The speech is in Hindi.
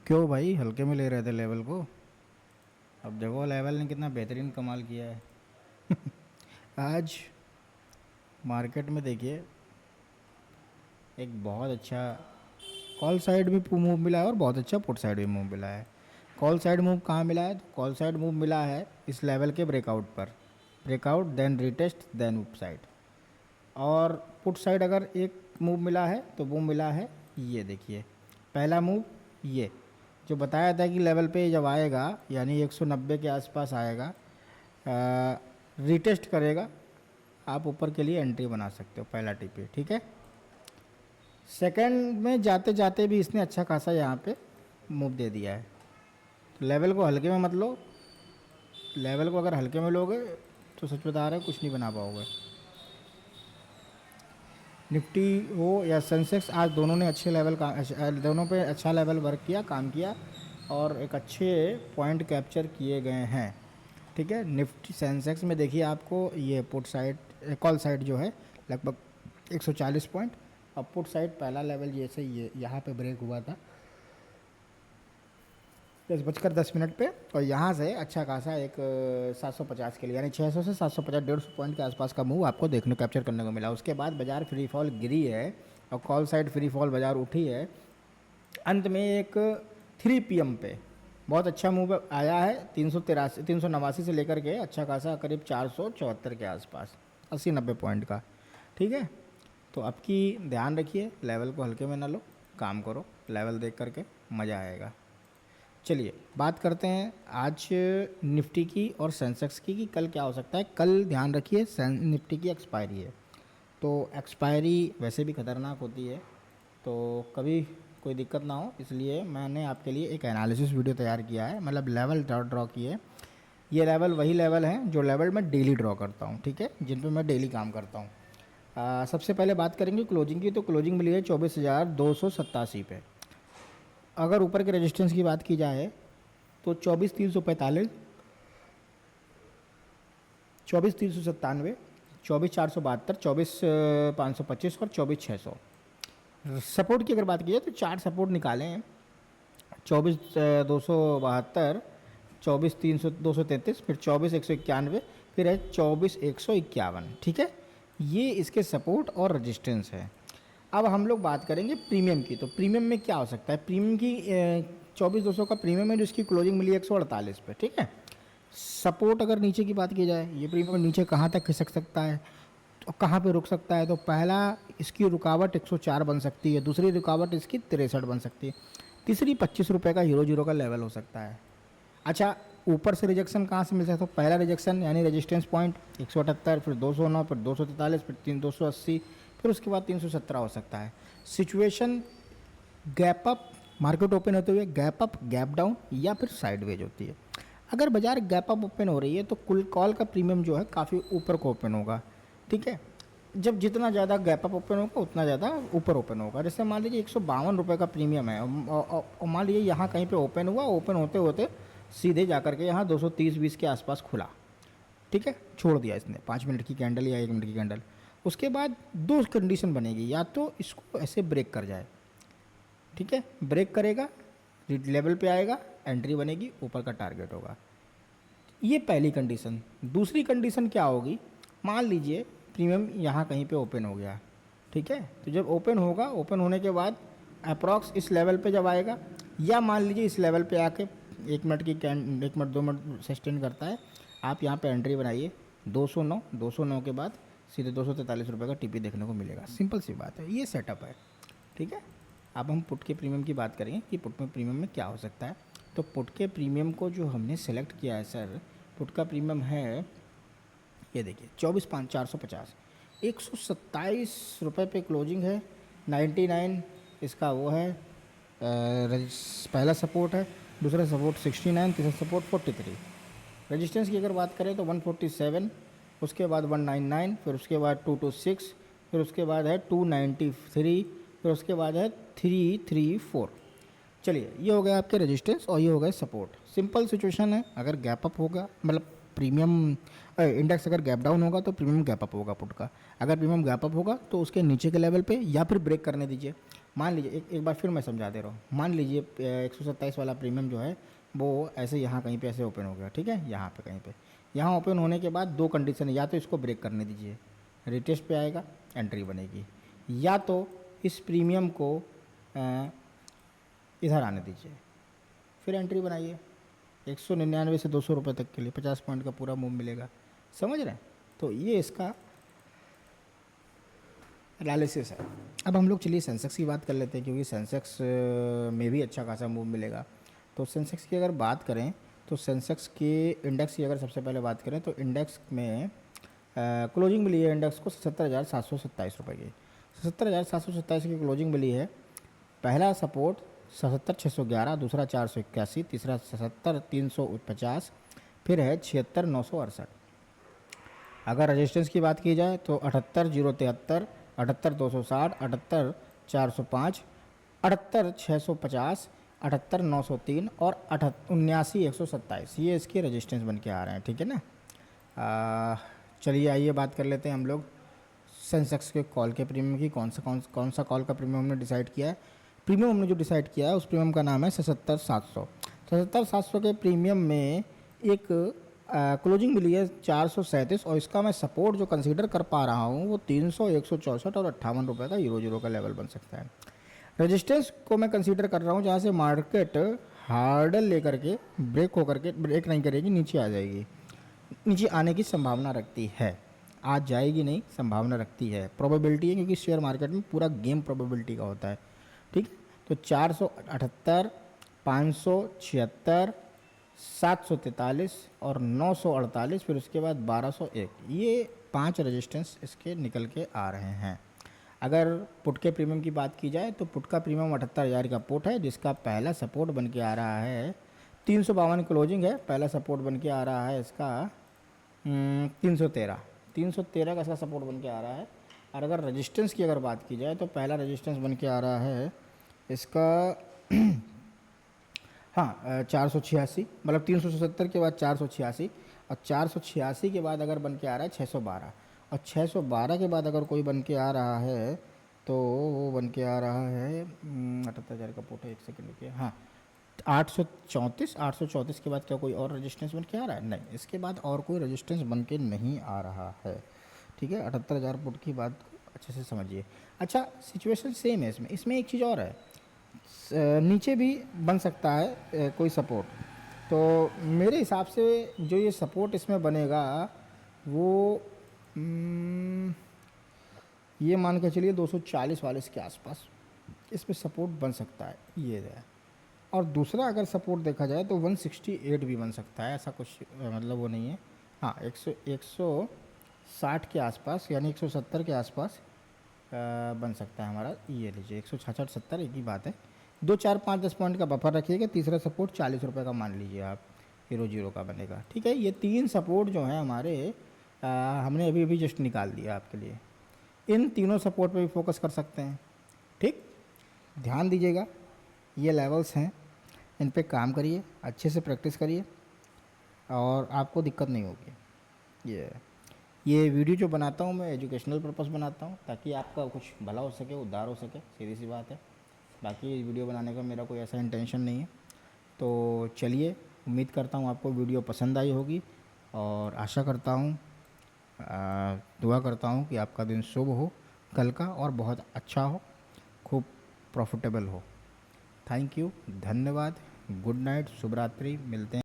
क्यों भाई, हल्के में ले रहे थे लेवल को? अब देखो लेवल ने कितना बेहतरीन कमाल किया है। आज मार्केट में देखिए, एक बहुत अच्छा कॉल साइड भी मूव मिला है और बहुत अच्छा पुट साइड भी मूव मिला है। कॉल साइड मूव कहाँ मिला है? तो कॉल साइड मूव मिला है इस लेवल के ब्रेकआउट पर। Breakout then retest then upside. और पुट साइड अगर एक मूव मिला है तो वो मिला है, ये देखिए पहला मूव, ये जो बताया था कि लेवल पे जब आएगा यानी 190 के आसपास आएगा, रिटेस्ट करेगा, आप ऊपर के लिए एंट्री बना सकते हो पहला टिप, ठीक है। सेकंड में जाते जाते भी इसने अच्छा खासा यहाँ पे मूव दे दिया है। तो लेवल को हल्के में मत लो। लेवल को अगर हल्के में लोगे तो सच बता रहे हो कुछ नहीं बना पाओगे। निफ्टी हो या सेंसेक्स, आज दोनों ने अच्छे लेवल का दोनों पे अच्छा लेवल वर्क किया, काम किया और एक अच्छे पॉइंट कैप्चर किए गए हैं, ठीक है। निफ्टी सेंसेक्स में देखिए आपको ये पुट साइड, कॉल साइड जो है लगभग 140 पॉइंट, और पुट साइड पहला लेवल जैसे ये यहाँ पे ब्रेक हुआ था 10:10 पे, और यहाँ से अच्छा खासा एक 750 के लिए यानी 600 से 750, 150 पॉइंट के आसपास का मूव आपको देखने कैप्चर करने को मिला। उसके बाद बाजार फ्री फॉल गिरी है और कॉल साइड फ्री फॉल बाजार उठी है। अंत में एक 3 PM पे बहुत अच्छा मूव आया है, 389 से लेकर के अच्छा खासा करीब 474 के आसपास, 80-90 पॉइंट का, ठीक है। तो आपकी ध्यान रखिए, लेवल को हल्के में ना लो, काम करो, लेवल देख करके मज़ा आएगा। चलिए बात करते हैं आज निफ्टी की और सेंसेक्स की कि कल क्या हो सकता है। कल ध्यान रखिए निफ्टी की एक्सपायरी है, तो एक्सपायरी वैसे भी ख़तरनाक होती है, तो कभी कोई दिक्कत ना हो, इसलिए मैंने आपके लिए एक एनालिसिस वीडियो तैयार किया है, मतलब लेवल ड्रॉ किए। ये लेवल वही लेवल हैं जो लेवल मैं डेली ड्रॉ करता हूँ, ठीक है, जिन पे मैं डेली काम करता हूँ। सबसे पहले बात करेंगे क्लोजिंग की, तो क्लोजिंग मिली है 24,287 पे। अगर ऊपर के रेजिस्टेंस की बात की जाए तो 24,345, 24,397, 24,472, 24,525 और 24,600। सपोर्ट की अगर बात की जाए तो चार सपोर्ट निकाले हैं, 24,272, 24,233, फिर 24,191, फिर है 24,151, ठीक है। ये इसके सपोर्ट और रजिस्टेंस है। अब हम लोग बात करेंगे प्रीमियम की, तो प्रीमियम में क्या हो सकता है। प्रीमियम की 24,200 का प्रीमियम है जो इसकी क्लोजिंग मिली है 148 पे, ठीक है। सपोर्ट अगर नीचे की बात की जाए, ये प्रीमियम नीचे कहाँ तक खिसक सकता है, तो कहाँ पे रुक सकता है, तो पहला इसकी रुकावट 104 बन सकती है, दूसरी रुकावट इसकी 63 बन सकती है, तीसरी 25 रुपये का हीरो जीरो का लेवल हो सकता है। अच्छा, ऊपर से रिजेक्शन कहाँ से मिल सकता है, तो पहला रिजेक्शन यानी रेजिस्टेंस पॉइंट 178, फिर 209, फिर 243, फिर 280, फिर उसके बाद 317 हो सकता है। Situation gap up, market open होते हुए गैप अप, गैप डाउन या फिर साइडवेज होती है। अगर बाजार गैप अप ओपन हो रही है तो कुल कॉल का प्रीमियम जो है काफ़ी ऊपर को ओपन होगा, ठीक है। जब जितना ज़्यादा गैप अप ओपन होगा उतना ज़्यादा ऊपर ओपन होगा। जैसे मान लीजिए 152 रुपये का प्रीमियम है और मान लीजिए यहाँ कहीं पे ओपन हुआ, ओपन होते होते सीधे जा कर के यहाँ 230-20 के आसपास खुला, ठीक है, छोड़ दिया इसने 5 मिनट की कैंडल या 1 मिनट की कैंडल। उसके बाद दो कंडीशन बनेगी, या तो इसको ऐसे ब्रेक कर जाए, ठीक है, ब्रेक करेगा, लेवल पे आएगा, एंट्री बनेगी, ऊपर का टारगेट होगा, ये पहली कंडीशन। दूसरी कंडीशन क्या होगी, मान लीजिए प्रीमियम यहाँ कहीं पे ओपन हो गया, ठीक है, तो जब ओपन होगा, ओपन होने के बाद अप्रॉक्स इस लेवल पे जब आएगा, या मान लीजिए इस लेवल पे आके 1 मिनट की 1 मिनट 2 मिनट सस्टेन करता है, आप यहाँ पे एंट्री बनाइए 209, 209 के बाद सीधे 243 रुपये का टीपी देखने को मिलेगा। सिंपल सी बात है, ये सेटअप है, ठीक है। अब हम पुट के प्रीमियम की बात करेंगे कि पुट में प्रीमियम में क्या हो सकता है। तो पुट के प्रीमियम को जो हमने सेलेक्ट किया है सर, पुट का प्रीमियम है, ये देखिए 24,450, 127 रुपये पे क्लोजिंग है, 99 इसका वो है पहला सपोर्ट है, दूसरा सपोर्ट 69, तीसरा सपोर्ट 43। रेजिस्टेंस की अगर बात करें तो 147, उसके बाद 199, फिर उसके बाद 226, फिर उसके बाद है 293, फिर उसके बाद है 334। चलिए ये हो गया आपके रेजिस्टेंस और ये हो गए सपोर्ट। सिंपल सिचुएशन है, अगर गैप अप होगा मतलब प्रीमियम इंडेक्स अगर गैप डाउन होगा तो प्रीमियम गैप अप होगा पुट का, अगर प्रीमियम गैप अप होगा तो उसके नीचे के लेवल पे या फिर ब्रेक करने दीजिए। मान लीजिए एक बार फिर मैं समझा दे रहा हूँ। मान लीजिए 127 वाला प्रीमियम जो है वो ऐसे यहाँ कहीं पे ऐसे ओपन हो गया, ठीक है, यहाँ पे कहीं पे। यहाँ ओपन होने के बाद दो कंडीशन है, या तो इसको ब्रेक करने दीजिए, रिटेस्ट पे आएगा, एंट्री बनेगी, या तो इस प्रीमियम को इधर आने दीजिए, फिर एंट्री बनाइए। 199 से 200 रुपये तक के लिए 50 पॉइंट का पूरा मूव मिलेगा। समझ रहे हैं? तो ये इसका एनालिसिस है। अब हम लोग चलिए सेंसेक्स की बात कर लेते हैं, क्योंकि सेंसेक्स में भी अच्छा खासा मूव मिलेगा। तो सेंसेक्स की अगर बात करें तो सेंसेक्स के इंडेक्स की अगर सबसे पहले बात करें तो इंडेक्स में क्लोजिंग मिली है इंडेक्स को 77,727 रुपये की। 77,727 की क्लोजिंग मिली है। पहला सपोर्ट 77,611, दूसरा 481, तीसरा 77,350, फिर है 76,968। अगर रजिस्टेंस की बात की जाए तो 78,073, 78,260, 78,405, 78,650, 78,903 और 79,127, ये इसके रजिस्टेंस बन के आ रहे हैं। ठीक है ना। चलिए आइए बात कर लेते हैं हम लोग सेंसेक्स के कॉल के प्रीमियम की। कौन सा कॉल का प्रीमियम हमने डिसाइड किया है। प्रीमियम हमने जो डिसाइड किया है उस प्रीमियम का नाम है 77,700। 77,700 के प्रीमियम में एक क्लोजिंग मिली है 437, और इसका मैं सपोर्ट जो कंसीडर कर पा रहा हूँ वो 300, 164 और 58 रुपये का यूरो का लेवल बन सकता है। रेजिस्टेंस को मैं कंसीडर कर रहा हूँ जहाँ से मार्केट हार्डल लेकर के ब्रेक होकर के ब्रेक नहीं करेगी, नीचे आ जाएगी, नीचे आने की संभावना रखती है। आज जाएगी नहीं, संभावना रखती है, प्रोबेबिलिटी है, क्योंकि शेयर मार्केट में पूरा गेम प्रोबेबिलिटी का होता है। ठीक है, तो 478, 576, 743 और 948, फिर उसके बाद 1201, ये 5 रेजिस्टेंस इसके निकल के आ रहे हैं। अगर पुट के प्रीमियम की बात की जाए तो पुट का प्रीमियम 78,000 का पुट है, जिसका पहला सपोर्ट बन के आ रहा है 352 क्लोजिंग है, पहला सपोर्ट बन के आ रहा है इसका 313 का इसका सपोर्ट बन के आ रहा है। और अगर रेजिस्टेंस की अगर बात की जाए तो पहला रेजिस्टेंस बन के आ रहा है इसका हाँ 486, मतलब 370 के बाद 486, और 486 के बाद अगर बन के आ रहा है 612, और 612 के बाद अगर कोई बन के आ रहा है तो वो बन के आ रहा है 78,000 का पुट है, 1 सेकंड रुकिए, हाँ 834 के बाद क्या कोई और रेजिस्टेंस बन के आ रहा है? नहीं, इसके बाद और कोई रेजिस्टेंस बन के नहीं आ रहा है। ठीक है, 78,000 पुट की बात अच्छे से समझिए। अच्छा, सिचुएशन सेम है इसमें एक चीज़ और है, नीचे भी बन सकता है कोई सपोर्ट। तो मेरे हिसाब से जो ये सपोर्ट इसमें बनेगा वो ये मान के चलिए 240 वाले के आसपास इसमें सपोर्ट बन सकता है, ये है। और दूसरा अगर सपोर्ट देखा जाए तो 168 भी बन सकता है, ऐसा कुछ मतलब वो नहीं है। हाँ 160 के आसपास, यानी 170 के आसपास बन सकता है हमारा। ये लीजिए 166, 70 एक ही बात है। 2, 4, 5, 10 पॉइंट का बफर रखिएगा। तीसरा सपोर्ट 40 रुपये का मान लीजिए आप, हीरो का बनेगा। ठीक है, ये 3 सपोर्ट जो हैं हमारे हमने अभी अभी जस्ट निकाल दिया आपके लिए। इन तीनों सपोर्ट पे भी फोकस कर सकते हैं। ठीक, ध्यान दीजिएगा, ये लेवल्स हैं, इन पे काम करिए, अच्छे से प्रैक्टिस करिए और आपको दिक्कत नहीं होगी। ये वीडियो जो बनाता हूँ मैं एजुकेशनल पर्पस बनाता हूँ, ताकि आपका कुछ भला हो सके, उद्धार हो सके, सीधी सी बात है। बाकी वीडियो बनाने का मेरा कोई ऐसा इंटेंशन नहीं है। तो चलिए, उम्मीद करता हूँ आपको वीडियो पसंद आई होगी, और आशा करता हूँ, दुआ करता हूँ कि आपका दिन शुभ हो कल का, और बहुत अच्छा हो, खूब प्रॉफिटेबल हो। थैंक यू, धन्यवाद, गुड नाइट, शुभ रात्रि, मिलते हैं।